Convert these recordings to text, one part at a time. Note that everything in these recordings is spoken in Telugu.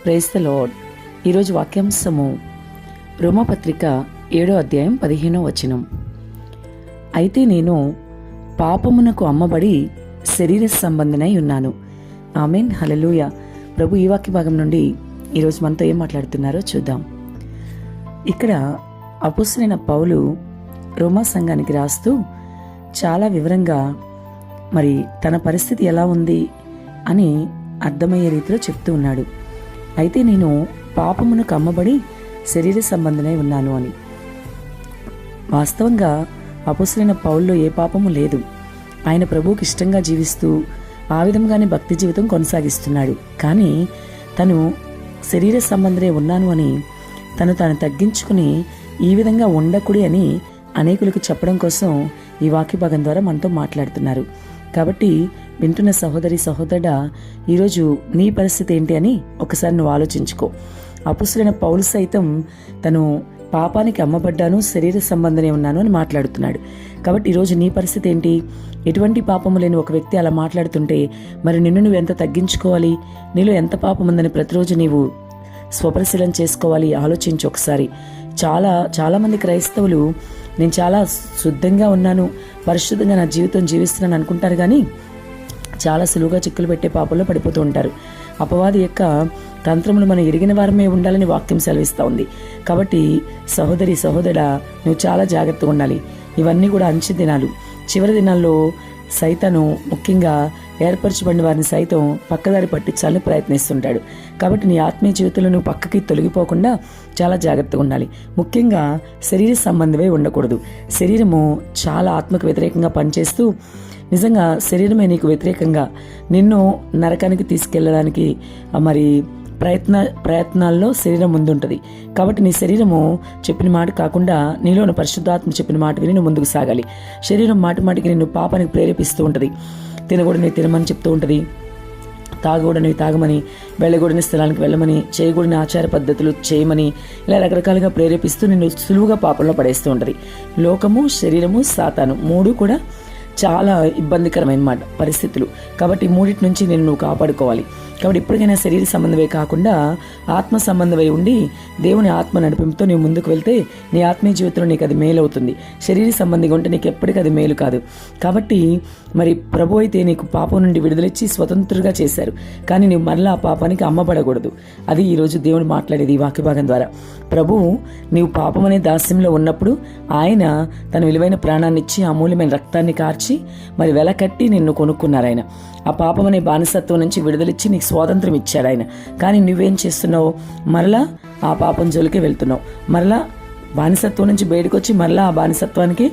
Praise the lord. ఈరోజు వాక్యాంశము రోమాపత్రిక 7వ అధ్యాయం 15వ వచనం. అయితే నేను పాపమునకు అమ్మబడి శరీర సంబంధనై ఉన్నాను. ఆమెన్, హల్లెలూయా. ప్రభు ఈ వాక్య భాగం నుండి ఈరోజు మనతో ఏం మాట్లాడుతున్నారో చూద్దాం. ఇక్కడ అపోస్తలుడైన పౌలు రోమా సంఘానికి రాస్తూ చాలా వివరంగా మరి తన పరిస్థితి ఎలా ఉంది అని అర్థమయ్యే రీతిలో చెప్తూ ఉన్నాడు. అయితే నేను పాపమునకు అమ్మబడి శరీర సంబంధనై ఉన్నాను అని. వాస్తవంగా అపోస్తలుడైన పౌల్లో ఏ పాపము లేదు. ఆయన ప్రభువుకి ఇష్టంగా జీవిస్తూ ఆ విధంగానే భక్తి జీవితం కొనసాగిస్తున్నాడు. కానీ తను శరీర సంబంధనే ఉన్నాను అని తను తగ్గించుకుని ఈ విధంగా ఉండకూడదు అని అనేకులకు చెప్పడం కోసం ఈ వాక్య భాగం ద్వారా మనతో మాట్లాడుతున్నారు. కాబట్టి వింటున్న సహోదరి సహోదరుడా, ఈరోజు నీ పరిస్థితి ఏంటి అని ఒకసారి నువ్వు ఆలోచించుకో. అపోస్తలుడైన పౌలు సైతం తను పాపానికి అమ్మబడ్డాను, శరీర సంబంధనే ఉన్నాను అని మాట్లాడుతున్నాడు. కాబట్టి ఈరోజు నీ పరిస్థితి ఏంటి? ఎటువంటి పాపము లేని ఒక వ్యక్తి అలా మాట్లాడుతుంటే మరి నిన్ను నువ్వు ఎంత తగ్గించుకోవాలి? నీలో ఎంత పాపం ఉందని ప్రతిరోజు నీవు స్వపరిశీలన చేసుకోవాలి. ఆలోచించు ఒకసారి. చాలా మంది క్రైస్తవులు నేను చాలా శుద్ధంగా ఉన్నాను, పరిశుద్ధంగా నా జీవితం జీవిస్తున్నాను అనుకుంటారు, కానీ చాలా సులువుగా చిక్కులు పెట్టే పాపంలో పడిపోతూ ఉంటారు. అపవాది యొక్క తంత్రములు మనం ఎరిగిన వారమే ఉండాలని వాక్యం సెలవిస్తూ ఉంది. కాబట్టి సహోదరి సహోదరుడా, నువ్వు చాలా జాగ్రత్తగా ఉండాలి. ఇవన్నీ కూడా అంచె దినాలు. చివరి దినాల్లో సైతాను ముఖ్యంగా ఏర్పరచబడిన వారిని సైతం పక్కదారి పట్టించాలని ప్రయత్నిస్తుంటాడు. కాబట్టి నీ ఆత్మీయ జీవితంలో నువ్వు పక్కకి తొలగిపోకుండా చాలా జాగ్రత్తగా ఉండాలి. ముఖ్యంగా శరీర సంబంధమే ఉండకూడదు. శరీరము చాలా ఆత్మకు వ్యతిరేకంగా పనిచేస్తూ నిజంగా శరీరమే నీకు వ్యతిరేకంగా నిన్ను నరకానికి తీసుకెళ్ళడానికి మరి ప్రయత్నాల్లో శరీరం ముందుంటుంది. కాబట్టి నీ శరీరము చెప్పిన మాట కాకుండా నీలో ఉన్న పరిశుద్ధాత్మ చెప్పిన మాట విని నువ్వు ముందుకు సాగాలి. శరీరం మాటికి నిన్ను పాపానికి ప్రేరేపిస్తూ ఉంటుంది. తినకూడని తినమని చెప్తూ ఉంటుంది, తాగకూడని తాగమని, వెళ్ళకూడని స్థలానికి వెళ్ళమని, చేయకూడని ఆచార పద్ధతులు చేయమని, ఇలా రకరకాలుగా ప్రేరేపిస్తూ నిన్ను సులువుగా పాపంలో పడేస్తూ ఉంటుంది. లోకము, శరీరము, సాతాను మూడు కూడా చాలా ఇబ్బందికరమైన పరిస్థితులు. కాబట్టి మూడింటి నుంచి నేను నువ్వు కాపాడుకోవాలి. కాబట్టి ఇప్పటికైనా శరీర సంబంధమే కాకుండా ఆత్మ సంబంధమై ఉండి దేవుని ఆత్మ నడిపింపుతో నీవు ముందుకు వెళ్తే నీ ఆత్మీయ జీవితంలో నీకు అది మేలు అవుతుంది. శరీర సంబంధిగా ఉంటే నీకు ఎప్పటికీ అది మేలు కాదు. కాబట్టి మరి ప్రభు అయితే నీకు పాపం నుండి విడుదలిచ్చి స్వతంత్రుగా చేశారు. కానీ నీవు మరలా ఆ పాపానికి అమ్మబడకూడదు. అది ఈరోజు దేవుడు మాట్లాడేది ఈ వాక్య భాగం ద్వారా. ప్రభువు నీవు పాపం అనే దాస్యంలో ఉన్నప్పుడు ఆయన తన విలువైన ప్రాణాన్ని ఇచ్చి అమూల్యమైన రక్తాన్ని కార్చి మరి వెలకట్టి నిన్ను కొనుక్కున్నారు. ఆయన ఆ పాపం అనే బానిసత్వం నుంచి విడుదలిచ్చి నీకు స్వాతంత్రం ఇచ్చాడు ఆయన. కానీ నువ్వేం చేస్తున్నావు? మరలా ఆ పాపం జోలికే వెళ్తున్నావు. మరలా బానిసత్వం నుంచి బయటకు వచ్చి మరలా ఆ బానిసత్వానికి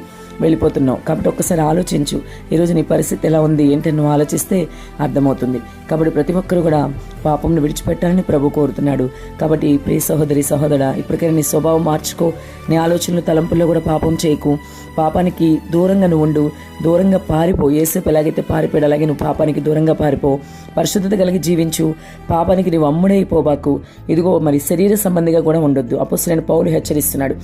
వెళ్ళిపోతున్నావు. కాబట్టి ఒక్కసారి ఆలోచించు. ఈరోజు నీ పరిస్థితి ఎలా ఉంది ఏంటి నువ్వు ఆలోచిస్తే అర్థమవుతుంది. కాబట్టి ప్రతి ఒక్కరు కూడా పాపంను విడిచిపెట్టాలని ప్రభు కోరుతున్నాడు. కాబట్టి ప్రియ సహోదరి సహోదరా, ఇప్పటికైనా నీ స్వభావం మార్చుకో. నీ ఆలోచనలు తలంపుల్లో కూడా పాపం చేయకు. పాపానికి దూరంగా నువ్వు ఉండు. దూరంగా పారిపో. యేసేపు ఎలాగైతే పారిపోయాడు అలాగే నువ్వు పాపానికి దూరంగా పారిపో. పరిశుద్ధత కలిగి జీవించు. పాపానికి నువ్వు అమ్ముడైపోబాకు. ఇదిగో మరి శరీర సంబంధిగా కూడా ఉండొద్దు. అపోస్తలుడైన పౌలు హెచ్చరిస్తున్నాడు.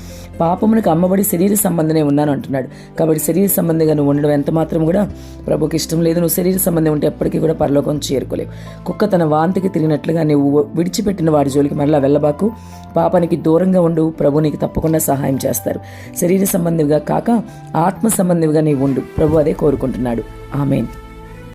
పాపమునకు అమ్మబడి శరీర సంబంధనే ఉన్నాను అంటున్నాడు. కాబట్టి శరీర సంబంధిగా నువ్వు ఉండడం ఎంత మాత్రం కూడా ప్రభుకి ఇష్టం లేదు. నువ్వు శరీర సంబంధం ఉంటే ఎప్పటికీ కూడా పరలోకం చేరుకోలేవు. కుక్క తన వాంతికి తిరిగినట్లుగా నువ్వు విడిచిపెట్టిన వాడి జోలికి మరలా వెళ్ళబాకు. పాపానికి దూరంగా ఉండు. ప్రభు నీకు తప్పకుండా సహాయం చేస్తారు. శరీర సంబంధిగా కాక ఆత్మ సంబంధిగా నీవు ఉండు. ప్రభు అదే కోరుకుంటున్నాడు. ఆమేన్.